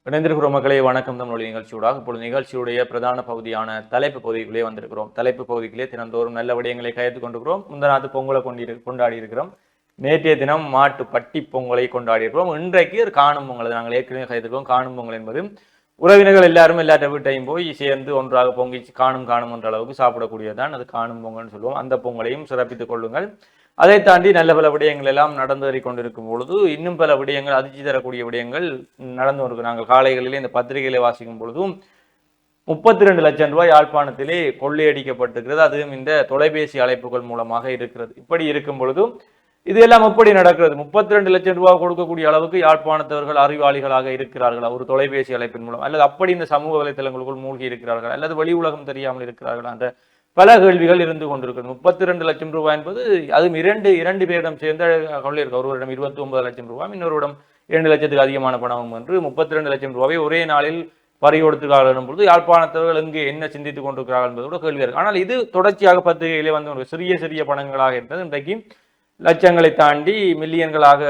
இணைந்திருக்கிறோம் மக்களே, வணக்கம். நம்மளுடைய நிகழ்ச்சியூடாக இப்பொழுது நிகழ்ச்சியுடைய பிரதான பகுதியான தலைப்பு பகுதிகளே வந்திருக்கிறோம். தலைப்பு பகுதிகளே தினந்தோறும் நல்ல விடயங்களை கையெழுத்து கொண்டிருக்கிறோம். முந்தநாத்து பொங்கலை கொண்டாடி இருக்கிறோம். நேற்றைய தினம் மாட்டு பட்டி பொங்கலை கொண்டாடி இருக்கிறோம். இன்றைக்கு ஒரு காணும் பொங்கல் நாங்கள் ஏற்கனவே கையெழுத்துக்கிறோம். காணும் பொங்கல் என்பது உறவினர்கள் எல்லாரும் எல்லாத்த வீட்டையும் போய் சேர்ந்து ஒன்றாக பொங்கி காணும் என்ற அளவுக்கு சாப்பிடக்கூடியதான் அது காணும் பொங்கல்னு சொல்லுவோம். அந்த பொங்கலையும் சிறப்பித்துக் கொள்ளுங்கள். அதை தாண்டி நல்ல பல விடயங்கள் எல்லாம் நடந்தேறி கொண்டிருக்கும் பொழுது இன்னும் பல விடயங்கள், அதிர்ச்சி தரக்கூடிய விடயங்கள் நடந்து கொண்டிருக்கு. நாங்கள் காலைகளிலே இந்த பத்திரிகைகளை வாசிக்கும் பொழுதும் 32 லட்சம் ரூபாய் யாழ்ப்பாணத்திலே கொள்ளையடிக்கப்பட்டிருக்கிறது. அதுவும் இந்த தொலைபேசி அழைப்புகள் மூலமாக இருக்கிறது. இப்படி இருக்கும் பொழுதும் இது எல்லாம் எப்படி நடக்கிறது? 32 லட்சம் ரூபாய் கொடுக்கக்கூடிய அளவுக்கு யாழ்ப்பாணத்தவர்கள் அறிவாளிகளாக இருக்கிறார்களா ஒரு தொலைபேசி அழைப்பின் மூலம்? அல்லது அப்படி இந்த சமூக வலைத்தளங்களுக்குள் மூழ்கி இருக்கிறார்கள், அல்லது வெளி உலகம் தெரியாமல் இருக்கிறார்களா என்ற பல கேள்விகள் இருந்து கொண்டிருக்கிறது. 32 லட்சம் ரூபாய் என்பது அதுவும் இரண்டு பேரிடம் சேர்ந்த கொள்ளையிருக்கு. ஒருவரிடம் 29 லட்சம் ரூபாய், இன்னொருவரிடம் 2 லட்சத்துக்கு அதிகமான பணம் என்று 32 லட்சம் ரூபாயை ஒரே நாளில் பறிகொடுத்துக்காக பொழுது யாழ்ப்பாணத்தவர்கள் எங்கு என்ன சிந்தித்துக் கொண்டிருக்கிறார்கள் என்பதோட கேள்வி இருக்கு. ஆனால் இது தொடர்ச்சியாக பத்திரிகையிலே வந்து சிறிய சிறிய பணங்களாக இருந்தது இன்றைக்கு லட்சங்களை தாண்டி மில்லியன்களாக,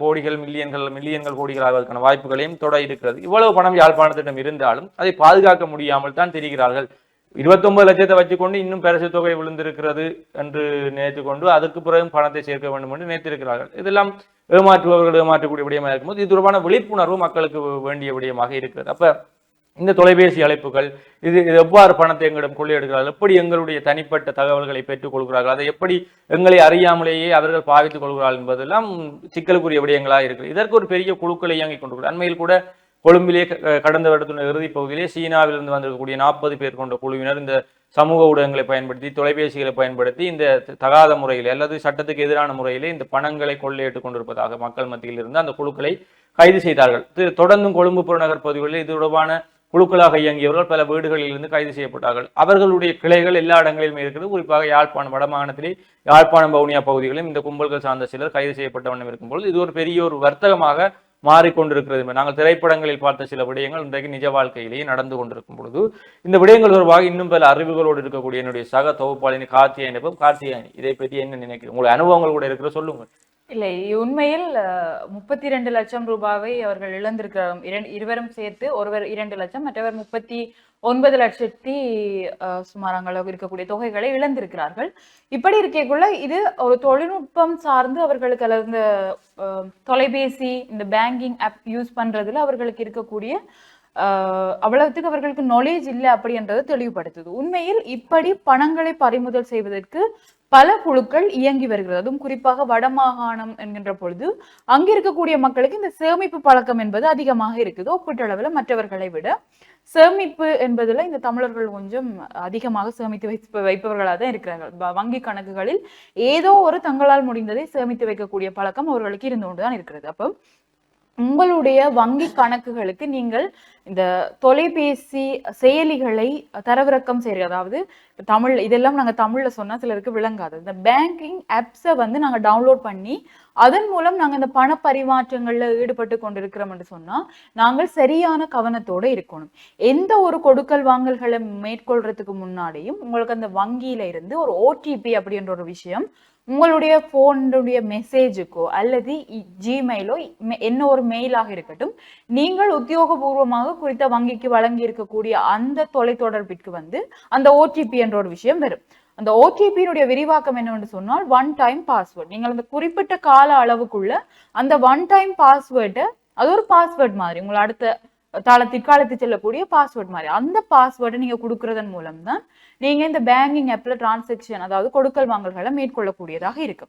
கோடிகள் மில்லியன்கள் கோடிகளாக வாய்ப்புகளையும் தொட இருக்கிறது. இவ்வளவு பணம் யாழ்ப்பாணத்திடம் இருந்தாலும் அதை பாதுகாக்க முடியாமல் தான் தெரிகிறார்கள். 29 லட்சத்தை வச்சுக்கொண்டு இன்னும் பரிசு தொகை விழுந்திருக்கிறது என்று நினைத்து கொண்டு அதுக்கு பிறகு பணத்தை சேர்க்க வேண்டும் என்று நினைத்திருக்கிறார்கள். இதெல்லாம் ஏமாற்றக்கூடிய விடயமாக இருக்கும்போது இது தொடர்பான விழிப்புணர்வு மக்களுக்கு வேண்டிய விடயமாக இருக்கிறது. அப்ப இந்த தொலைபேசி அழைப்புகள் இது எவ்வாறு பணத்தை எங்களிடம் கொள்ளையெடுக்கிறார்கள், எப்படி எங்களுடைய தனிப்பட்ட தகவல்களை பெற்றுக் கொள்கிறார்கள், அதை எப்படி எங்களை அறியாமலேயே அவர்கள் பாவித்துக் கொள்கிறார்கள் என்பதெல்லாம் சிக்கலுக்குரிய விடயங்களாக இருக்கிறது. இதற்கு ஒரு பெரிய குழுக்களை இயங்கிக் கொண்டிருக்கிறது. அண்மையில் கூட கொழும்பிலே கடந்த வருடத்தின் இறுதி பகுதியிலே சீனாவிலிருந்து வந்திருக்கக்கூடிய 40 பேர் கொண்ட குழுவினர் இந்த சமூக ஊடகங்களை பயன்படுத்தி, தொலைபேசிகளை பயன்படுத்தி இந்த தகாத முறையில் அல்லது சட்டத்துக்கு எதிரான முறையிலே இந்த பணங்களை கொள்ளையிட்டுக் கொண்டிருப்பதாக மக்கள் மத்தியில் இருந்து அந்த குழுக்களை கைது செய்தார்கள். தொடர்ந்தும் கொழும்பு புறநகர் பகுதிகளில் இது தொடர்பான குழுக்களாக இயங்கியவர்கள் பல வீடுகளில் இருந்து கைது செய்யப்பட்டார்கள். அவர்களுடைய கிளைகள் எல்லா இடங்களிலும் இருக்கிறது. குறிப்பாக யாழ்ப்பாணம் வடமாகாணத்திலே யாழ்ப்பாணம் வவுனியா பகுதிகளிலும் இந்த கும்பல்கள் சார்ந்த சிலர் கைது செய்யப்பட்ட வண்ணம் இருக்கும்போது இது ஒரு பெரிய ஒரு வர்த்தகமாக மாறிக்கொண்டிருக்கிறது. நாங்கள் திரைப்படங்களில் பார்த்த சில விடயங்கள் இன்றைக்கு நிஜ வாழ்க்கையிலேயே நடந்து கொண்டிருக்கும் பொழுது இந்த விடயங்கள் தொடர்பாக இன்னும் பல அறிவுகளோடு இருக்கக்கூடிய என்னுடைய சக தொகுப்பாளினி கார்த்தியாயனி இதை பற்றி என்ன நினைக்கிறேன்? உங்களுடைய அனுபவங்கள் கூட இருக்கிற சொல்லுங்க. இல்லை, உண்மையில் 32 லட்சம் ரூபாவை அவர்கள் இழந்திருக்கிறார். இருவரும் சேர்த்து, ஒருவர் 2 லட்சம், மற்றவர் 39 லட்சத்தி சுமாராக இருக்கக்கூடிய தொகைகளை இழந்திருக்கிறார்கள். இப்படி இருக்கக்குள்ள இது ஒரு தொழில்நுட்பம் சார்ந்து அவர்களுக்கு அல்லது இந்த தொலைபேசி இந்த பேங்கிங் ஆப் யூஸ் பண்றதுல அவர்களுக்கு இருக்கக்கூடிய அவ்வளவுக்கு அவர்களுக்கு நாலேஜ் இல்லை அப்படின்றத தெளிவுபடுத்துது. உண்மையில் இப்படி பணங்களை பறிமுதல் செய்வதற்கு பல குழுக்கள் இயங்கி வருகிறது. அதுவும் குறிப்பாக வடமாகாணம் என்கின்ற பொழுது அங்க இருக்கக்கூடிய மக்களுக்கு இந்த சேமிப்பு பழக்கம் என்பது அதிகமாக இருக்குது. ஒப்பீட்டளவில் மற்றவர்களை விட சேமிப்பு என்பதுல இந்த தமிழர்கள் கொஞ்சம் அதிகமாக சேமித்து வைப்பவர்களாக தான் இருக்கிறார்கள். வங்கி கணக்குகளில் ஏதோ ஒரு தங்களால் முடிந்ததை சேமித்து வைக்கக்கூடிய பழக்கம் அவர்களுக்கு இருந்து கொண்டுதான் இருக்கிறது. அப்போ உங்களுடைய வங்கி கணக்குகளுக்கு நீங்கள் இந்த தொலைபேசி செயலிகளை தரவிறக்கம் செய்யறது, அதாவது தமிழ் இதெல்லாம் நாங்கள் தமிழ்ல சொன்னா சிலருக்கு விளங்காது. இந்த பேங்கிங் ஆப்ஸை வந்து நாங்கள் டவுன்லோட் பண்ணி அதன் மூலம் நாங்கள் இந்த பண பரிமாற்றங்கள்ல ஈடுபட்டு கொண்டிருக்கிறோம் என்று சொன்னா நாங்கள் சரியான கவனத்தோட இருக்கணும். எந்த ஒரு கொடுக்கல் வாங்கல்களை மேற்கொள்றதுக்கு முன்னாடியும் உங்களுக்கு அந்த வங்கியில இருந்து ஒரு ஓடிபி அப்படின்ற ஒரு விஷயம் உங்களுடைய போனுடைய மெசேஜுக்கோ அல்லது ஜிமெயிலோ என்ன ஒரு மெயிலாக இருக்கட்டும், நீங்கள் உத்தியோகபூர்வமாக குறித்த வங்கிக்கு வழங்கி இருக்கக்கூடிய அந்த தொலைத்தொடர்பிற்கு வந்து அந்த ஓடிபி என்ற ஒரு விஷயம் வரும். அந்த ஓடிபியினுடைய விரிவாக்கம் என்னவென்று சொன்னால் ஒன் டைம் பாஸ்வேர்ட். நீங்கள் அந்த குறிப்பிட்ட கால அளவுக்குள்ள அந்த ஒன் டைம் பாஸ்வேர்டை, அது ஒரு பாஸ்வேர்ட் மாதிரி உங்களை அடுத்த தற்காலத்து செல்லக்கூடிய பாஸ்வேர்ட் மாதிரி, அந்த பாஸ்வேர்டை நீங்க கொடுக்கறதன் மூலம் தான் நீங்க இந்த பேங்கிங் ஆப்ல டிரான்சாக்ஷன், அதாவது கொடுக்கல் வாங்கல்களை மேற்கொள்ளக்கூடியதாக இருக்கு.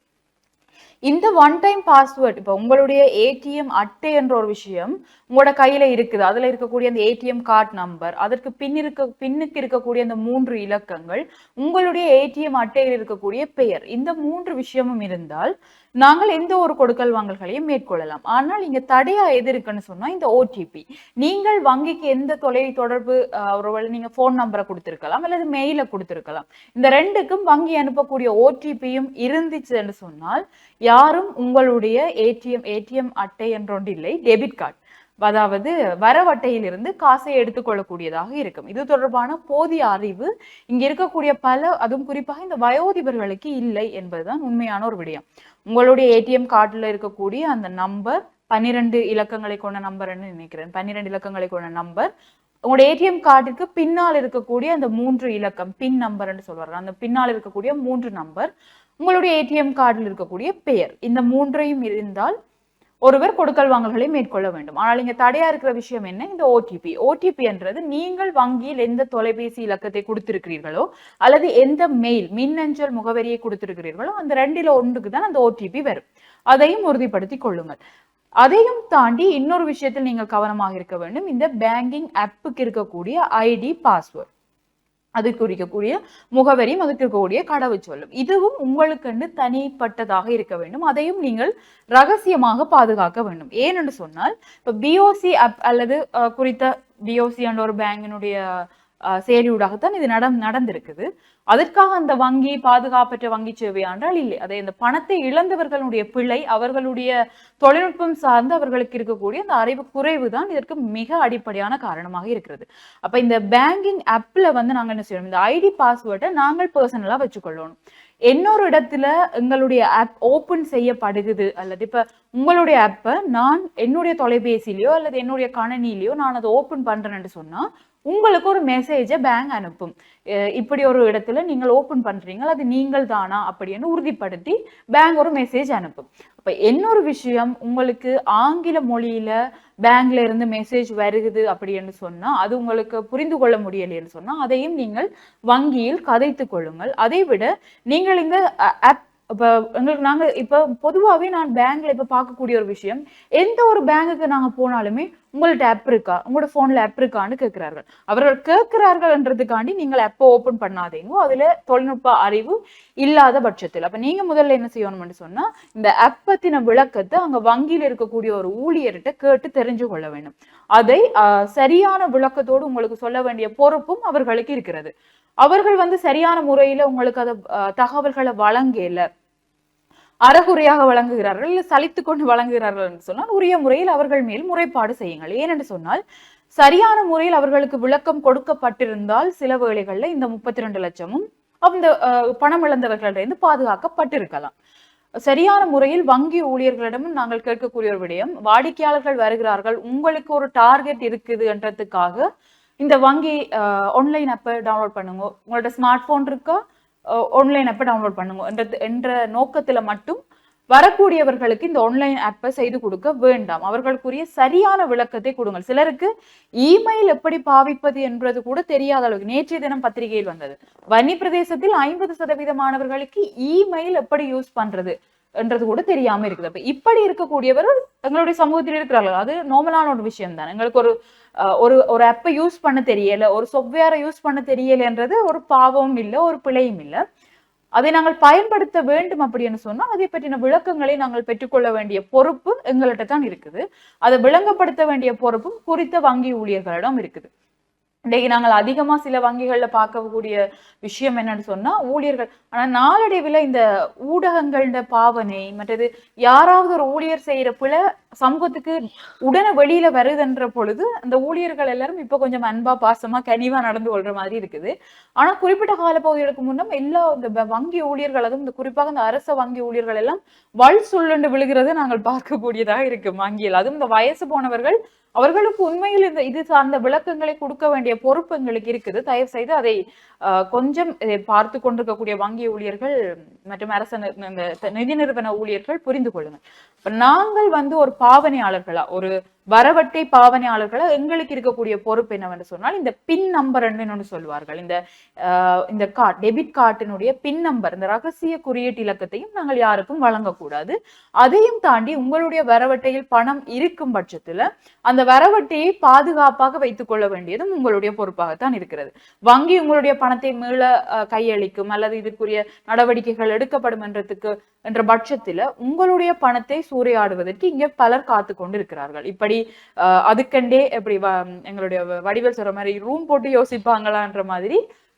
இந்த ஒன் டைம் பாஸ்வேர்ட், இப்போ உங்களுடைய ஏடிஎம் அட்டை என்ற ஒரு விஷயம் உங்களோட கையில இருக்குது. அதுல இருக்கக்கூடிய அந்த ஏடிஎம் கார்டு நம்பர், அதற்கு பின்னுக்கு இருக்கக்கூடிய அந்த 3 இலக்கங்கள், உங்களுடைய ஏடிஎம் அட்டையில் இருக்கக்கூடிய பெயர், இந்த 3 விஷயமும் இருந்தால் நாங்கள் எந்த ஒரு கொடுக்கல் வாங்கல்களையும் மேற்கொள்ளலாம். ஆனால் இங்க தடையா எது இருக்குன்னு சொன்னா இந்த ஓடிபி. நீங்கள் வங்கிக்கு எந்த தொலை தொடர்பு ஒருவேளை நீங்க போன் நம்பரை கொடுத்திருக்கலாம் அல்லது மெயில கொடுத்திருக்கலாம். இந்த ரெண்டுக்கும் வங்கி அனுப்பக்கூடிய ஓடிபியும் இருந்துச்சுன்னு சொன்னால் யாரும் உங்களுடைய ஏடிஎம் அட்டை என்றொன்று இல்லை, டெபிட் கார்டு, அதாவது வரவட்டையில் இருந்து காசை எடுத்துக்கொள்ளக்கூடியதாக இருக்கும். இது தொடர்பான போதிய அறிவு இங்க இருக்கக்கூடிய அதுவும் குறிப்பாக இந்த வயோதிபர்களுக்கு இல்லை என்பதுதான் உண்மையான ஒரு விடயம். உங்களுடைய ஏடிஎம் கார்டுல இருக்கக்கூடிய அந்த நம்பர் 12 இலக்கங்களை கொண்ட நம்பர்ன்னு நினைக்கிறேன். 12 இலக்கங்களை கொண்ட நம்பர். உங்களுடைய ஏடிஎம் கார்டுக்கு பின்னால் இருக்கக்கூடிய அந்த 3 இலக்கம் பின் நம்பர்ன்னு சொல்வார்கள். அந்த பின்னால் இருக்கக்கூடிய 3 நம்பர், உங்களுடைய ஏடிஎம் கார்டில் இருக்கக்கூடிய பெயர், இந்த 3ஐயும் இருந்தால் ஒருவர் கொடுக்கல் வாங்கல்களை மேற்கொள்ள வேண்டும். ஆனால் இங்க தடையா இருக்கிற விஷயம் என்ன? இந்த ஓடிபி என்றது நீங்கள் வங்கியில் எந்த தொலைபேசி இலக்கத்தை கொடுத்திருக்கிறீர்களோ அல்லது எந்த மெயில் மின்னஞ்சல் முகவரியை கொடுத்திருக்கிறீர்களோ அந்த 2ல் 1க்கு தான் அந்த ஓடிபி வரும். அதையும் உறுதிப்படுத்திக் கொள்ளுங்கள். அதையும் தாண்டி இன்னொரு விஷயத்தில் நீங்கள் கவனமாக இருக்க வேண்டும். இந்த பேங்கிங் ஆப்புக்கு இருக்கக்கூடிய ஐடி பாஸ்வேர்ட், அதுக்கு இருக்கக்கூடிய முகவரியும் அதுக்கு இருக்கக்கூடிய கடவுச்சொல்லும், இதுவும் உங்களுக்கு தனிப்பட்டதாக இருக்க வேண்டும். அதையும் நீங்கள் ரகசியமாக பாதுகாக்க வேண்டும். ஏனென்று சொன்னால் இப்ப பிஓசி ஆப் அல்லது குறித்த பிஓசி என்ற ஒரு பேங்கினுடைய செயலியூடாகத்தான் இது நடந்திருக்குது. அதற்காக அந்த வங்கி பாதுகாப்பற்ற வங்கி சேவை என்றால் இல்லை. அதை இந்த பணத்தை இழந்தவர்களுடைய பிழை, அவர்களுடைய தொழில்நுட்பம் சார்ந்து அவர்களுக்கு இருக்கக்கூடிய அந்த அறிவு குறைவு தான் இதற்கு மிக அடிப்படையான காரணமாக இருக்கிறது. அப்ப இந்த பேங்கிங் ஆப்ல நாங்க என்ன செய்யணும், இந்த ஐடி பாஸ்வேர்டை நாங்கள் பர்சனலா வச்சுக்கொள்ளணும். இன்னொரு இடத்துல எங்களுடைய ஆப் ஓபன் செய்யப்படுகிறது அல்லது இப்ப உங்களுடைய ஆப்பை நான் என்னுடைய தொலைபேசியிலயோ அல்லது என்னுடைய கணினியிலயோ நான் அதை ஓபன் பண்றேன்னு சொன்னா உங்களுக்கு ஒரு மெசேஜை பேங்க் அனுப்பும். இப்படி ஒரு இடத்துல நீங்கள் ஓபன் பண்றீங்க, அது நீங்கள் தானா அப்படின்னு உறுதிப்படுத்தி பேங்க் ஒரு மெசேஜ் அனுப்பும். அப்ப இன்னொரு விஷயம், உங்களுக்கு ஆங்கில மொழியில பேங்க்ல இருந்து மெசேஜ் வருகுது அப்படின்னு சொன்னா அது உங்களுக்கு புரிந்து கொள்ள முடியலைன்னு சொன்னா அதையும் நீங்கள் வங்கியில் கதைத்து கொள்ளுங்கள். அதை விட நீங்கள் இந்த ஆப் இப்ப எங்களுக்கு நாங்க இப்ப பொதுவாகவே நான் பேங்க்ல இப்ப பார்க்கக்கூடிய ஒரு விஷயம், எந்த ஒரு பேங்குக்கு நாங்க போனாலுமே உங்கள்ட்ட ஆப் இருக்கா, உங்களோட போன்ல ஆப் இருக்கான்னு கேட்கிறார்கள். அவர்கள் கேட்கிறார்கள்ன்றதுக்காண்டி நீங்கள் ஆப்பை ஓபன் பண்ணாதீங்க, அதுல தொழில்நுட்ப அறிவு இல்லாத பட்சத்தில். அப்ப நீங்க முதல்ல என்ன செய்யணும்னு சொன்னா இந்த ஆப் பத்தின விளக்கத்தை அங்க வங்கியில இருக்கக்கூடிய ஒரு ஊழியர்கிட்ட கேட்டு தெரிஞ்சு கொள்ள வேண்டும். அதை சரியான விளக்கத்தோடு உங்களுக்கு சொல்ல வேண்டிய பொறுப்பும் அவர்களுக்கு இருக்கிறது. அவர்கள் சரியான முறையில உங்களுக்கு அதை தகவல்களை வழங்கல, அறகுறையாக வழங்குகிறார்கள், இல்லை சலித்து கொண்டு வழங்குகிறார்கள் என்று சொன்னால் உரிய முறையில் அவர்கள் மேல் முறைப்பாடு செய்யுங்கள். ஏனென்று சொன்னால் சரியான முறையில் அவர்களுக்கு விளக்கம் கொடுக்கப்பட்டிருந்தால் சில வேளைகள்ல இந்த 32 லட்சமும் அந்த பணம் இழந்தவர்களிடம் பாதுகாக்கப்பட்டிருக்கலாம். சரியான முறையில் வங்கி ஊழியர்களிடமும் நாங்கள் கேட்கக்கூடிய ஒரு விடயம், வாடிக்கையாளர்கள் வருகிறார்கள், உங்களுக்கு ஒரு டார்கெட் இருக்குது என்றதுக்காக இந்த வங்கி ஆன்லைன் ஆப்பை டவுன்லோட் பண்ணுங்க, உங்களோட ஸ்மார்ட் போன் இருக்கா ஆன்லைன் ஆப்பை டவுன்லோட் பண்ணுங்க என்ற நோக்கத்துல மட்டும் வரக்கூடியவர்களுக்கு இந்த ஆன்லைன் ஆப்பை செய்து கொடுக்க வேண்டாம். அவர்களுக்குரிய சரியான விளக்கத்தை கொடுங்கள். சிலருக்கு இமெயில் எப்படி பாவிப்பது என்பது கூட தெரியாத அளவுக்கு நேற்றைய தினம் பத்திரிகையில் வந்தது, வன்னி பிரதேசத்தில் 50% மாணவர்களுக்கு இமெயில் எப்படி யூஸ் பண்றது என்றது கூட தெரியாம இருக்குது. அப்ப இப்படி இருக்கக்கூடியவர்கள் எங்களுடைய சமூகத்தில் இருக்கிறார்கள். அது நார்மலான ஒரு விஷயம் தான். எங்களுக்கு ஒரு ஆப்பை யூஸ் பண்ண தெரியல, ஒரு சாஃப்ட்வேரை யூஸ் பண்ண தெரியலன்றது ஒரு பாவமும் இல்லை, ஒரு பிழையும் இல்லை. அதை நாங்கள் பயன்படுத்த வேண்டும் அப்படின்னு சொன்னா அதை பற்றின விளக்கங்களை நாங்கள் பெற்றுக்கொள்ள வேண்டிய பொறுப்பு எங்கள்கிட்ட தான் இருக்குது. அதை விளங்கப்படுத்த வேண்டிய பொறுப்பும் குறித்த வங்கி ஊழியர்களிடம் இருக்குது. இன்றைக்கு நாங்கள் அதிகமா சில வங்கிகள்ல பார்க்கக்கூடிய விஷயம் என்னன்னு சொன்னா ஊழியர்கள், ஆனா நாளடைவில் இந்த ஊடகங்களோட பாவனை மற்றது யாராவது ஒரு ஊழியர் செய்யற பிழை சமூகத்துக்கு உடனே வெளியில வருதுன்ற பொழுது அந்த ஊழியர்கள் எல்லாரும் இப்ப கொஞ்சம் அன்பா பாசமா கனிவா நடந்து கொள்ற மாதிரி இருக்குது. ஆனா குறிப்பிட்ட காலப்பகுதிகளுக்கு முன்னம் எல்லா இந்த வங்கி ஊழியர்கள், அதுவும் இந்த குறிப்பாக இந்த அரச வங்கி ஊழியர்கள் எல்லாம் வல் சொல்லுண்டு விழுகிறத நாங்கள் பார்க்கக்கூடியதாக இருக்கு வங்கியில். அதுவும் இந்த வயசு போனவர்கள், அவர்களுக்கு உண்மையில் இது சார்ந்த விளக்கங்களை கொடுக்க வேண்டிய பொறுப்பு எங்களுக்கு இருக்குது. தயவு செய்து அதை கொஞ்சம் பார்த்து கொண்டிருக்கக்கூடிய வங்கி ஊழியர்கள் மற்றும் அரசு நிதி நிறுவன ஊழியர்கள் புரிந்து கொள்ளுங்கள். இப்ப நாங்கள் ஒரு பாவனையாளர்களா, ஒரு வரவட்டை பாவனையாளர்களா எங்களுக்கு இருக்கக்கூடிய பொறுப்பு என்னவென்று சொன்னால் இந்த பின் நம்பர் என்று சொல்வார்கள். இந்த கார்டு, டெபிட் கார்டினுடைய பின் நம்பர், இந்த ரகசிய குறியீட்டு இலக்கத்தையும் நாங்கள் யாருக்கும் வழங்கக்கூடாது. அதையும் தாண்டி உங்களுடைய வரவட்டையில் பணம் இருக்கும் பட்சத்துல அந்த வரவட்டையை பாதுகாப்பாக வைத்துக் கொள்ள வேண்டியதும் உங்களுடைய பொறுப்பாகத்தான் இருக்கிறது. வங்கி உங்களுடைய பணத்தை மீள கையளிக்கும் அல்லது இதற்குரிய நடவடிக்கைகள் எடுக்கப்படும் என்ற பட்சத்துல உங்களுடைய பணத்தை சூறையாடுவதற்கு இங்க பலர் காத்து கொண்டு இருக்கிறார்கள். இப்படி அதுக்கண்டே எப்படி எங்களுடைய வடிவேல் சொல்ற மாதிரி ரூம் போட்டு யோசிப்பாங்களான்ற மாதிரி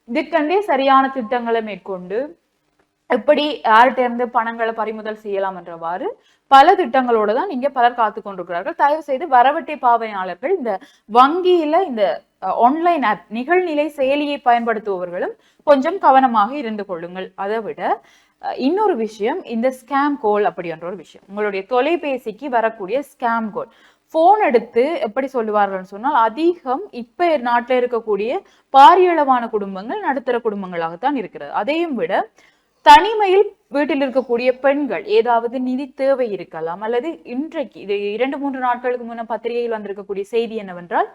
இதுக்கண்டே சரியான திட்டங்களை மேற்கொண்டு எப்படி யார்கிட்ட இருந்து பணங்களை பறிமுதல் செய்யலாம் என்றவாறு பல திட்டங்களோடு தான் இங்க பலர் காத்து கொண்டிருக்கிறார்கள். தயவு செய்து வரவட்டை பாவனையாளர்கள் இந்த வங்கியில இந்த ஆன்லைன் ஆப் நிகழ்நிலை செயலியை பயன்படுத்துபவர்களும் கொஞ்சம் கவனமாக இருந்து கொள்ளுங்கள். அதை விட இன்னொரு விஷயம், இந்த ஸ்கேம் கோல் அப்படின்ற ஒரு விஷயம், உங்களுடைய தொலைபேசிக்கு வரக்கூடிய ஸ்கேம் கோல், போன் எடுத்து எப்படி சொல்லுவார்கள் சொன்னால், அதிகம் இப்ப நாட்டில் இருக்கக்கூடிய பாரியளவான குடும்பங்கள் நடுத்தர குடும்பங்களாகத்தான் இருக்கிறது. அதையும் விட தனிமையில் வீட்டில் இருக்கக்கூடிய பெண்கள் ஏதாவது நிதி தேவை இருக்கலாம், அல்லது இன்றைக்கு இது 2-3 நாட்களுக்கு முன்ன பத்திரிகையில் வந்திருக்கக்கூடிய செய்தி என்னவென்றால்,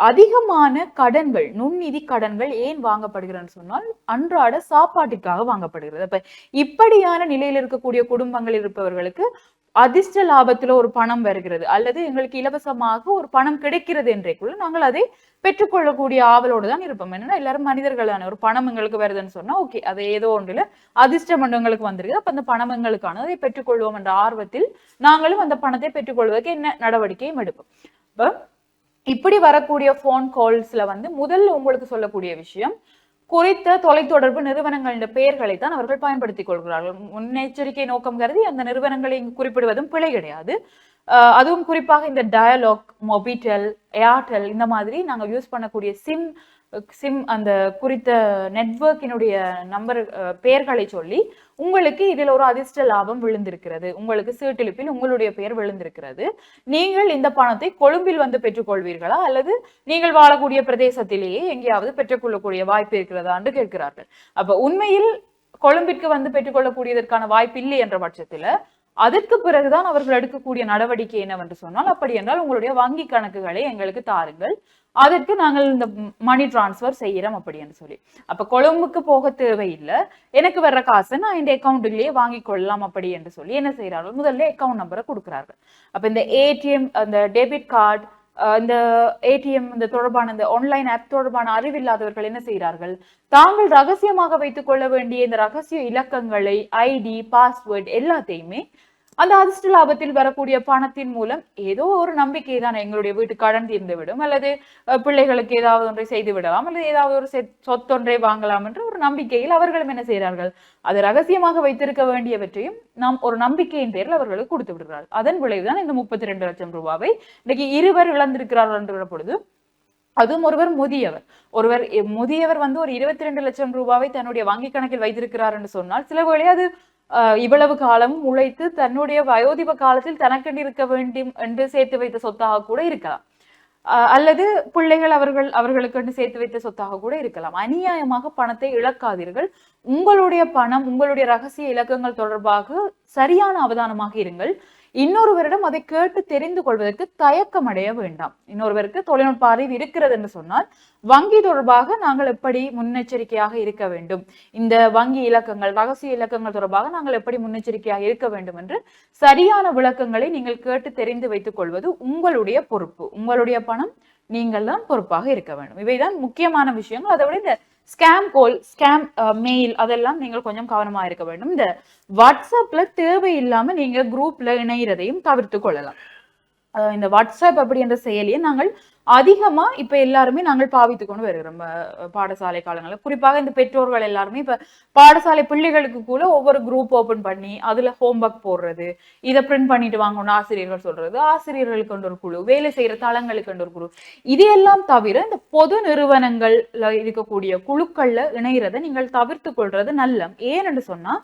அதிகமான கடன்கள், நுண்நிதி கடன்கள் ஏன் வாங்கப்படுகிறன்னு சொன்னால் அன்றாட சாப்பாட்டிற்காக வாங்கப்படுகிறது. அப்ப இப்படியான நிலையில் இருக்கக்கூடிய குடும்பங்கள் இருப்பவர்களுக்கு அதிர்ஷ்ட லாபத்துல ஒரு பணம் வருகிறது, அல்லது எங்களுக்கு இலவசமாக ஒரு பணம் கிடைக்கிறது என்றேக்குள்ள நாங்கள் அதை பெற்றுக்கொள்ளக்கூடிய ஆவலோடு தான் இருப்போம். என்னன்னா எல்லாரும் மனிதர்களான, ஒரு பணம் எங்களுக்கு வருதுன்னு சொன்னா ஓகே, அது ஏதோ ஒன்றுல அதிர்ஷ்டம் எங்களுக்கு வந்திருக்கு, அப்ப அந்த பணம் எங்களுக்கான அதை பெற்றுக்கொள்வோம் என்ற ஆர்வத்தில் நாங்களும் அந்த பணத்தை பெற்றுக்கொள்வதற்கு என்ன நடவடிக்கையும் எடுப்போம். இப்ப இப்படி வரக்கூடிய போன் கால்ஸ்ல முதல்ல உங்களுக்கு சொல்லக்கூடிய விஷயம், குறித்த தொலைத்தொடர்பு நிறுவனங்களின் பெயர்களை தான் அவர்கள் பயன்படுத்திக் கொள்கிறார்கள். முன்னெச்சரிக்கை நோக்கம் கருதி அந்த நிறுவனங்களை இங்கு குறிப்பிடுவதும் பிழை கிடையாது. அதுவும் குறிப்பாக இந்த டயலாக், மொபிடெல், ஏர்டெல் இந்த மாதிரி நாங்கள் யூஸ் பண்ணக்கூடிய சிம் அந்த குறித்த நெட்வொர்க்கினுடைய நம்பர் பெயர்களை சொல்லி உங்களுக்கு இதில் ஒரு அதிர்ஷ்ட லாபம் விழுந்திருக்கிறது, உங்களுக்கு சீட்டிலிப்பில் உங்களுடைய பெயர் விழுந்திருக்கிறது, நீங்கள் இந்த பணத்தை கொழும்பில் பெற்றுக்கொள்வீர்களா அல்லது நீங்கள் வாழக்கூடிய பிரதேசத்திலேயே எங்கேயாவது பெற்றுக்கொள்ளக்கூடிய வாய்ப்பு இருக்கிறதா என்று கேட்கிறார்கள். அப்ப உண்மையில் கொழும்பிற்கு பெற்றுக்கொள்ளக்கூடியதற்கான வாய்ப்பு இல்லை என்ற பட்சத்துல அதற்கு பிறகுதான் அவர்கள் எடுக்கக்கூடிய நடவடிக்கை என்னவென்று சொன்னால், அப்படி என்றால் உங்களுடைய வங்கி கணக்குகளை எங்களுக்கு தாருங்கள், அதற்கு நாங்கள் இந்த மணி டிரான்ஸ்ஃபர் செய்யறோம் அப்படின்னு சொல்லி. அப்ப கொழும்புக்கு போக தேவையில்லை, எனக்கு வர்ற காசை நான் இந்த அக்கௌண்ட்லயே வாங்கி கொள்ளலாம் அப்படி என்று சொல்லி என்ன செய்யறார்கள், முதல்ல அக்கௌண்ட் நம்பரை கொடுக்கிறார்கள். அப்ப இந்த ஏடிஎம், அந்த டெபிட் கார்டு, இந்த ஏடிஎம் இந்த தொடர்பான இந்த ஆன்லைன் ஆப் தொடர்பான அறிவில்லாதவர்கள் என்ன செய்கிறார்கள், தாங்கள் ரகசியமாக வைத்துக் கொள்ள வேண்டிய இந்த ரகசிய இலக்கங்களை, ஐடி, பாஸ்வேர்ட் எல்லாத்தையுமே அந்த அதிர்ஷ்ட லாபத்தில் வரக்கூடிய பணத்தின் மூலம் ஏதோ ஒரு நம்பிக்கை தான், எங்களுடைய வீட்டு கடன் தீர்ந்து விடும், அல்லது பிள்ளைகளுக்கு ஏதாவது ஒன்றை செய்து விடலாம், அல்லது ஏதாவது ஒரு சொத்தொன்றை வாங்கலாம் என்ற ஒரு நம்பிக்கையில் அவர்களும் என்ன செய்கிறார்கள், அது ரகசியமாக வைத்திருக்க வேண்டியவற்றையும் நாம் ஒரு நம்பிக்கையின் பேரில் அவர்களுக்கு கொடுத்து விடுகிறார்கள். அதன் விளைவுதான் இந்த 32 லட்சம் ரூபாவை இன்னைக்கு 2 இழந்திருக்கிறார்கள் என்ற பொழுது, அதுவும் ஒருவர் முதியவர் ஒரு 22 லட்சம் ரூபாவை தன்னுடைய வங்கி கணக்கில் வைத்திருக்கிறார் என்று சொன்னால், சில வேளை அது இவ்வளவு காலம் உழைத்து தன்னுடைய வயோதிப காலத்தில் தனக்கென்று இருக்க வேண்டும் என்று சேர்த்து வைத்த சொத்தாக கூட இருக்கலாம், அல்லது பிள்ளைகள் அவர்களுக்கு சேர்த்து வைத்த சொத்தாக கூட இருக்கலாம். அநியாயமாக பணத்தை இழக்காதீர்கள். உங்களுடைய பணம், உங்களுடைய ரகசிய இலக்கங்கள் தொடர்பாக சரியான அவதானமாக இருங்கள். இன்னொருவரிடம் அதை கேட்டு தெரிந்து கொள்வதற்கு தயக்கம் அடைய வேண்டாம். இன்னொருவருக்கு தொழில்நுட்ப அறிவு இருக்கிறது என்று சொன்னால், வங்கி தொடர்பாக நாங்கள் எப்படி முன்னெச்சரிக்கையாக இருக்க வேண்டும், இந்த வங்கி இலக்கங்கள், ரகசிய இலக்கங்கள் தொடர்பாக நாங்கள் எப்படி முன்னெச்சரிக்கையாக இருக்க வேண்டும் என்று சரியான விளக்கங்களை நீங்கள் கேட்டு தெரிந்து வைத்துக் கொள்வது உங்களுடைய பொறுப்பு. உங்களுடைய பணம், நீங்கள் தான் பொறுப்பாக இருக்க வேண்டும். இவைதான் முக்கியமான விஷயங்கள். அதை விட இந்த ஸ்கேம் கோல், ஸ்கேம் மெயில் அதெல்லாம் நீங்கள் கொஞ்சம் கவனமா இருக்க வேண்டும். இந்த வாட்ஸ்அப்ல தேவையில்லாம நீங்க குரூப்ல இணைகிறதையும் தவிர்த்து கொள்ளலாம். இந்த வாட்ஸ்அப் அப்படின்ற செயலியை நாங்கள் அதிகமா இப்ப எல்லாருமே நாங்கள் பாவித்து கொண்டு வருகிறோம். பாடசாலை காலங்களில் குறிப்பாக இந்த பெற்றோர்கள் எல்லாருமே இப்ப பாடசாலை பிள்ளைகளுக்கு கூட ஒவ்வொரு குரூப் ஓபன் பண்ணி அதுல ஹோம்ஒர்க் போடுறது, இதை பிரிண்ட் பண்ணிட்டு வாங்கணும் ஆசிரியர்கள் சொல்றது, ஆசிரியர்களுக்கு ஒரு குழு, வேலை செய்யற தளங்களுக்கு ஒரு குழு, இதையெல்லாம் தவிர இந்த பொது நிறுவனங்கள்ல இருக்கக்கூடிய குழுக்கள்ல இணைகிறத நீங்கள் தவிர்த்து கொள்றது நல்ல. ஏன்னு சொன்னா,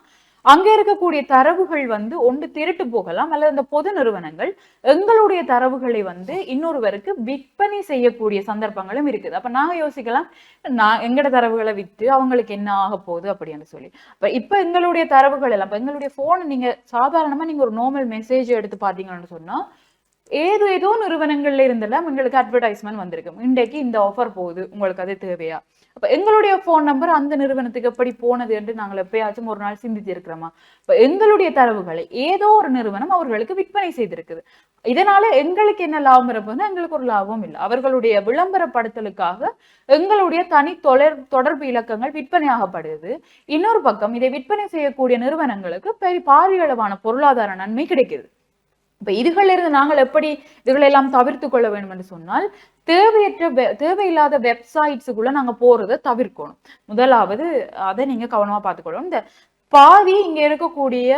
அங்க இருக்கக்கூடிய தரவுகள் ஒன்று திருட்டு போகலாம், அல்லது அந்த பொது நிறுவனங்கள் எங்களுடைய தரவுகளை இன்னொருவருக்கு விற்பனை செய்யக்கூடிய சந்தர்ப்பங்களும் இருக்குது. அப்ப நாங்க யோசிக்கலாம், நான் எங்கட தரவுகளை வித்து அவங்களுக்கு என்ன ஆக போகுது அப்படின்னு சொல்லி. இப்ப எங்களுடைய தரவுகள் எல்லாம், எங்களுடைய போன் நீங்க சாதாரணமா நீங்க ஒரு நார்மல் மெசேஜ் எடுத்து பாத்தீங்கன்னு சொன்னா, ஏதோ நிறுவனங்கள்ல இருந்தெல்லாம் எங்களுக்கு அட்வர்டைஸ்மெண்ட் வந்திருக்கும், இன்றைக்கு இந்த ஆஃபர் போகுது, உங்களுக்கு அது தேவையா. அப்ப எங்களுடைய போன் நம்பர் அந்த நிறுவனத்துக்கு எப்படி போனது என்று நாங்கள் எப்பயாச்சும் ஒரு நாள் சிந்தித்து இருக்கிறோமா? இப்ப எங்களுடைய தரவுகளை ஏதோ ஒரு நிறுவனம் அவர்களுக்கு விற்பனை செய்திருக்குது. இதனால எங்களுக்கு என்ன லாபம் இருப்பதுன்னா, எங்களுக்கு ஒரு லாபம் இல்லை. அவர்களுடைய விளம்பரப்படுத்தலுக்காக எங்களுடைய தனி தொடர்பு இலக்கங்கள் விற்பனையாகப்படுது. இன்னொரு பக்கம் இதை விற்பனை செய்யக்கூடிய நிறுவனங்களுக்கு பாரியளவான பொருளாதார நன்மை கிடைக்குது. இப்ப இதுகளிலிருந்து நாங்கள் எப்படி இதுகளெல்லாம் தவிர்த்து கொள்ள வேண்டும் என்று சொன்னால், தேவையில்லாத வெப்சைட்ஸுக்குள்ள நாங்க போறதை தவிர்க்கணும். முதலாவது அதை நீங்க கவனமா பார்த்துக்கொள்ளணும். இந்த பாதி இங்க இருக்கக்கூடிய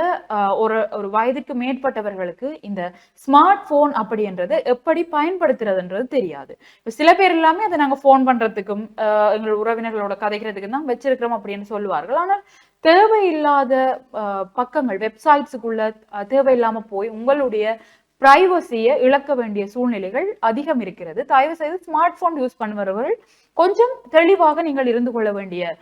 ஒரு ஒரு வயதுக்கு மேற்பட்டவர்களுக்கு இந்த ஸ்மார்ட் போன் அப்படின்றது எப்படி பயன்படுத்துறதுன்றது தெரியாது. இப்ப சில பேர் எல்லாமே அதை நாங்க போன் பண்றதுக்கும் எங்கள் உறவினர்களோட கதைக்கிறதுக்கும் தான் வச்சிருக்கிறோம் அப்படின்னு சொல்லுவார்கள். ஆனால் தேவையில்லாத பக்கங்கள் வெப்சைட்ஸுக்குள்ள தேவையில்லாம போய் உங்களுடைய பிரைவசியை இழக்க வேண்டிய சூழ்நிலைகள் அதிகம் இருக்கிறது. தயவு செய்து ஸ்மார்ட் போன் யூஸ் பண்ணுபவர்கள் கொஞ்சம் தெளிவாக நீங்கள் இருந்து கொள்ள வேண்டிய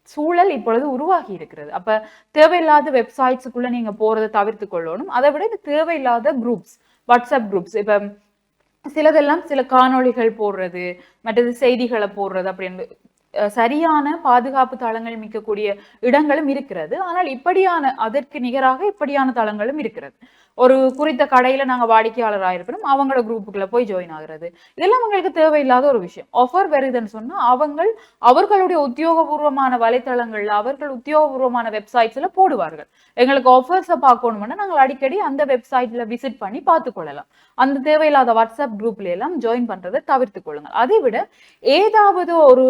சூழல் இப்பொழுது உருவாகி இருக்கிறது. அப்ப தேவையில்லாத வெப்சைட்ஸுக்குள்ள நீங்க போறதை தவிர்த்து கொள்ளணும். அதை விட இந்த தேவையில்லாத குரூப்ஸ், வாட்ஸ்அப் குரூப்ஸ், இப்ப சிலதெல்லாம் சில காணொளிகள் போடுறது, மற்றது செய்திகளை போடுறது அப்படின்னு சரியான பாதுகாப்பு தளங்கள் மிக்கக்கூடிய இடங்களும் இருக்கிறது. ஆனால் இப்படியான அதற்கு நிகராக இப்படியான தளங்களும் இருக்கிறது. ஒரு குறித்த கடையில நாங்க வாடிக்கையாளராக இருப்பினும் அவங்களோட குரூப்புக்குள்ள போய் ஜாயின் ஆகுறது, இதெல்லாம் அவங்களுக்கு தேவையில்லாத ஒரு விஷயம். ஆஃபர் வருதுன்னு சொன்னா அவர்களுடைய உத்தியோகபூர்வமான வலைத்தளங்கள்ல அவர்கள் உத்தியோகபூர்வமான வெப்சைட்ஸ்ல போடுவார்கள். எங்களுக்கு ஆஃபர்ஸை பார்க்கணும்னா நாங்கள் அடிக்கடி அந்த வெப்சைட்ல விசிட் பண்ணி பார்த்துக்கொள்ளலாம். அந்த தேவையில்லாத வாட்ஸ்அப் குரூப்ல எல்லாம் ஜாயின் பண்றதை தவிர்த்து கொள்ளுங்கள். அதை விட ஏதாவது ஒரு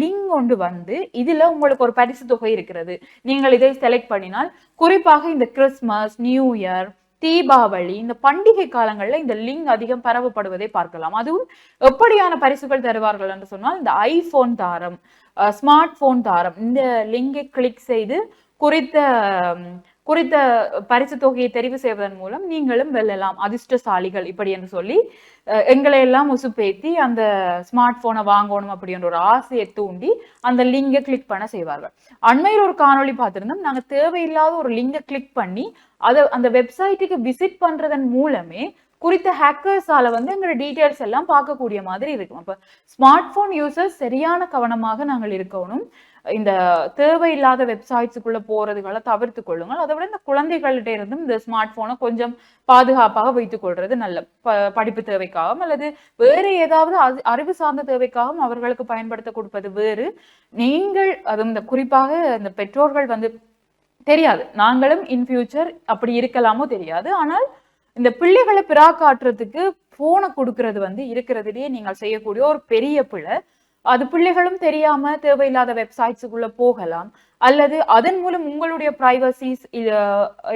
லிங்க் ஒன்று வந்து இதுல உங்களுக்கு ஒரு பரிசு தொகை இருக்கிறது, நீங்கள் இதை செலக்ட் பண்ணினால், குறிப்பாக இந்த கிறிஸ்துமஸ், நியூ இயர், தீபாவளி இந்த பண்டிகை காலங்கள்ல இந்த லிங்க் அதிகம் பரவப்படுவதை பார்க்கலாம். அதுவும் எப்படியான பரிசுகள் தருவார்கள் என்று சொன்னால், இந்த ஐபோன் தாரம், ஸ்மார்ட் போன் தாரம், இந்த லிங்கை கிளிக் செய்து குறித்த பரிசு தொகையை தெரிவு செய்வதன் மூலம் நீங்களும் வெல்லலாம், அதிர்ஷ்டசாலிகள் இப்படி என்று சொல்லி எங்களை எல்லாம் உசுப்பேத்தி அந்த ஸ்மார்ட் போனை வாங்கணும் அப்படின்ற ஒரு ஆசையை தூண்டி அந்த லிங்கை கிளிக் பண்ண செய்வார்கள். அண்மையில் ஒரு காணொளி பார்த்திருந்தோம். நாங்க தேவையில்லாத ஒரு லிங்கை கிளிக் பண்ணி அந்த வெப்சைட்டுக்கு விசிட் பண்றதன் மூலமே குறித்த ஹேக்கர்ஸால வந்து எங்களோட டீட்டெயில்ஸ் எல்லாம் பார்க்கக்கூடிய மாதிரி இருக்கும். அப்ப ஸ்மார்ட் போன் யூசர்ஸ் சரியான கவனமாக நாங்கள் இருக்கணும். இந்த தேவையில்லாத வெப்சைட்ஸுக்குள்ள போறதுகளை தவிர்த்து கொள்ளுங்கள். அதை விட இந்த குழந்தைகள்கிட்ட இருந்தும் இந்த ஸ்மார்ட் போனை கொஞ்சம் பாதுகாப்பாக வைத்துக் கொள்றது நல்ல. படிப்பு தேவைக்காகவும் அல்லது வேறு ஏதாவது அறிவு சார்ந்த தேவைக்காகவும் அவர்களுக்கு பயன்படுத்த கொடுப்பது வேறு. நீங்கள் அதுவும் இந்த குறிப்பாக இந்த பெற்றோர்கள் வந்து தெரியாது, நாங்களும் இன் ஃபியூச்சர் அப்படி இருக்கலாமோ தெரியாது. ஆனால் இந்த பிள்ளைகளை பிராக்காட்டுறதுக்கு போனை கொடுக்கறது வந்து இருக்கிறதுலேயே நீங்கள் செய்யக்கூடிய ஒரு பெரிய பிழை. அது பிள்ளைகளும் தெரியாம தேவையில்லாத வெப்சைட்ஸுக்குள்ள போகலாம், அல்லது அதன் மூலம் உங்களுடைய பிரைவசிஸ்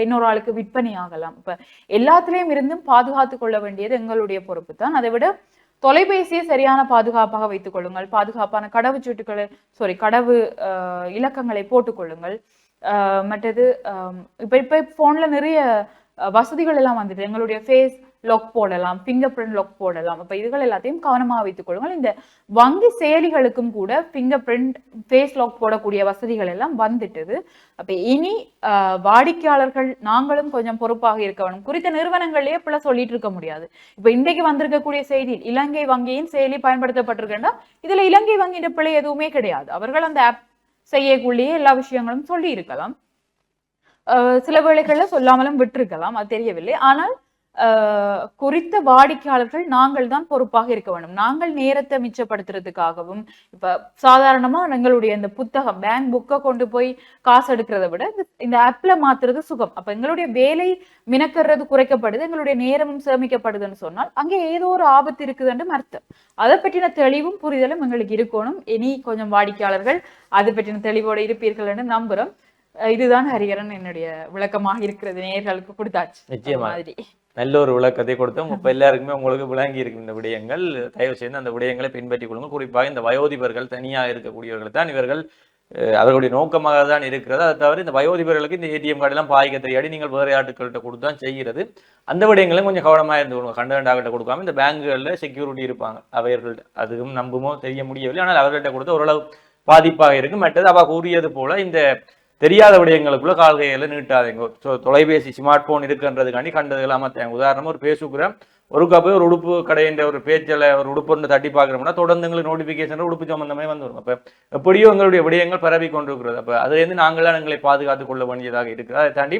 இன்னொரு ஆளுக்கு விற்பனை ஆகலாம். இப்ப எல்லாத்துலயும் இருந்தும் பாதுகாத்து கொள்ள வேண்டியது எங்களுடைய பொறுப்பு தான். அதை விட தொலைபேசியை சரியான பாதுகாப்பாக வைத்துக் கொள்ளுங்கள். பாதுகாப்பான கடவு இலக்கங்களை போட்டுக் கொள்ளுங்கள். மற்றது இப்ப போன்ல நிறைய வசதிகள் எல்லாம் வந்துட்டு எங்களுடைய ஃபேஸ் லாக் போடலாம், ஃபிங்கர் பிரிண்ட் லாக் போடலாம். அப்ப இதுகள் எல்லாத்தையும் கவனமாக வைத்துக் கொள்ளுங்கள். இந்த வங்கி செயலிகளுக்கும் கூட ஃபிங்கர் பிரிண்ட், ஃபேஸ் லாக் போடக்கூடிய வசதிகள் எல்லாம் வந்துட்டுது. அப்ப இனி வாடிக்கையாளர்கள் நாங்களும் கொஞ்சம் பொறுப்பாக இருக்க வேணும். குறித்த நிறுவனங்களே இப்ப சொல்லிட்டு இருக்க முடியாது. இப்ப இன்றைக்கு வந்திருக்கக்கூடிய செய்தியில் இலங்கை வங்கியின் செயலி பயன்படுத்தப்பட்டிருக்குன்னா இதுல இலங்கை வங்கியின் பிழை எதுவுமே கிடையாது. அவர்கள் அந்த ஆப் செய்யக்கூடிய எல்லா விஷயங்களும் சொல்லி இருக்கலாம், சில வேளைகள்ல சொல்லாமலும் விட்டிருக்கலாம், அது தெரியவில்லை. ஆனால் குறித்த வாடிக்கையாளர்கள் நாங்கள் தான் பொறுப்பாக இருக்க வேண்டும். நாங்கள் நேரத்தை மிச்சப்படுத்துறதுக்காகவும் இப்ப சாதாரணமா எங்களுடைய இந்த புத்தகம் பேங்க் புக்கை கொண்டு போய் காசு எடுக்கிறத விட இந்த ஆப்ல மாத்துறது சுகம். அப்ப எங்களுடைய வேலை மினக்கிறது குறைக்கப்படுது, எங்களுடைய நேரமும் சேமிக்கப்படுதுன்னு சொன்னால் அங்கே ஏதோ ஒரு ஆபத்து இருக்குதுன்னு அர்த்தம். அதை பற்றின தெளிவும் புரிதலும் எங்களுக்கு இருக்கணும். இனி கொஞ்சம் வாடிக்கையாளர்கள் அது பற்றின தெளிவோடு இருப்பீர்கள் என்று நம்புறோம். இதுதான் ஹரிகரன் என்னுடைய விளக்கமாக இருக்கிறது. நேயர்களுக்கு கொடுத்தாச்சு. நிச்சயமா நல்ல ஒரு விளக்கத்தை கொடுத்தோம். இப்ப எல்லாருக்குமே உங்களுக்கு விளங்கி இருக்கு இந்த விடயங்கள். தயவு செய்து அந்த விடயங்களை பின்பற்றிக் கொள்ளுங்க. குறிப்பாக இந்த வயோதிபர்கள் தனியாக இருக்கக்கூடியவர்கள் தான் இவர்கள் அவர்களுடைய நோக்கமாக தான் இருக்கிறது. அதை தவிர இந்த வயோதிபர்களுக்கு இந்த ஏடிஎம் கார்டு எல்லாம் பாய்க்க தெரியாடி நீங்கள் வேறு ஆட்டுக்கள்கிட்ட கொடுத்து தான் செய்கிறது. அந்த விடயங்களும் கொஞ்சம் கவனமாக இருந்து கொடுங்க. கண்டாகிட்ட கொடுக்காம இந்த பேங்குகளில் செக்யூரிட்டி இருப்பாங்க, அவர்கள்ட்ட அதுவும் நம்புமோ தெரிய முடியவில்லை, ஆனால் அவர்கள்ட்ட கொடுத்து ஓரளவு பாதிப்பாக இருக்கும். மற்றது அவ கூறியது போல இந்த தெரியாத விடயங்களுக்குள்ள கால்கையில நீட்டாதீங்க. தொலைபேசி ஸ்மார்ட் போன் இருக்குன்றதுக்காண்டி கண்டது இல்லாம தேங்க. உதாரணமா ஒரு பேசுகிற ஒரு போய் ஒரு உடுப்பு கடையின்ற ஒரு பேச்சில் ஒரு உடுப்பு ஒன்று தட்டி பார்க்குறோம்னா தொடர்ந்து எங்களுக்கு நோட்டிஃபிகேஷன் உடுப்பு சம்பந்தமே வந்துடும். அப்போ எப்படியோ எங்களுடைய விடயங்கள் பரவி கொண்டிருக்கிறது. அப்போ அதுலேருந்து நாங்களாம் எங்களை பாதுகாத்துக் கொள்ள வேண்டியதாக இருக்குது. அதை தாண்டி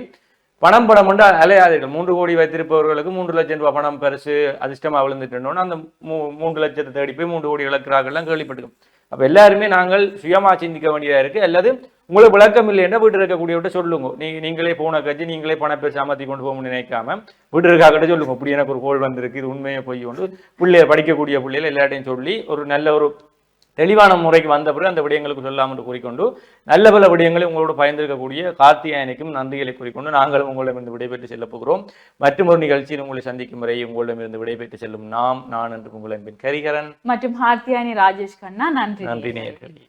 பணம் கொண்டு அலையாதீர்கள். 3 கோடி வைத்திருப்பவர்களுக்கு 3 லட்சம் ரூபாய் பணம் பரிசு அதிர்ஷ்டமாக விழுந்துட்டோன்னா அந்த 3 லட்சத்தை தேடி போய் 3 கோடி இழக்கிறார்கள்லாம் கேள்விப்பட்டிருக்கோம். அப்போ எல்லாருமே நாங்கள் சுயமாக சிந்திக்க வேண்டியதாக இருக்குது. அல்லது உங்களுக்கு விளக்கம் இல்லைன்னா வீட்டு இருக்கக்கூடியவிட்ட சொல்லுங்க. நீங்களே போன கட்சி நீங்களே பண பேசி அமர்த்தி கொண்டு போக நினைக்காம வீட்டு இருக்காக்கிட்ட சொல்லுங்க. இப்படி எனக்கு ஒரு கோல் வந்திருக்கு, இது உண்மையை போய் கொண்டு பிள்ளைய படிக்கக்கூடிய பிள்ளைகள் எல்லாட்டையும் சொல்லி ஒரு நல்ல ஒரு தெளிவான முறைக்கு வந்த பிறகு அந்த விடயங்களுக்கு சொல்லாமல் என்று கூறிக்கொண்டு நல்ல பல விடயங்களை உங்களோடு பயந்திருக்கக்கூடிய கார்த்தியாயனிக்கும் நன்றிகளை கூறிக்கொண்டு நாங்களும் உங்களிடமிருந்து விடைபெற்று செல்லப் போகிறோம். மற்றும் ஒரு நிகழ்ச்சியில் உங்களை சந்திக்கும் வரை உங்களிடமிருந்து விடைபெற்று செல்லும் நான் என்று உங்கள் அன்பின் கரிகரன் மற்றும் ஹார்த்தியானி ராஜேஷ் கண்ணா. நன்றி நன்றி நேயர்களே.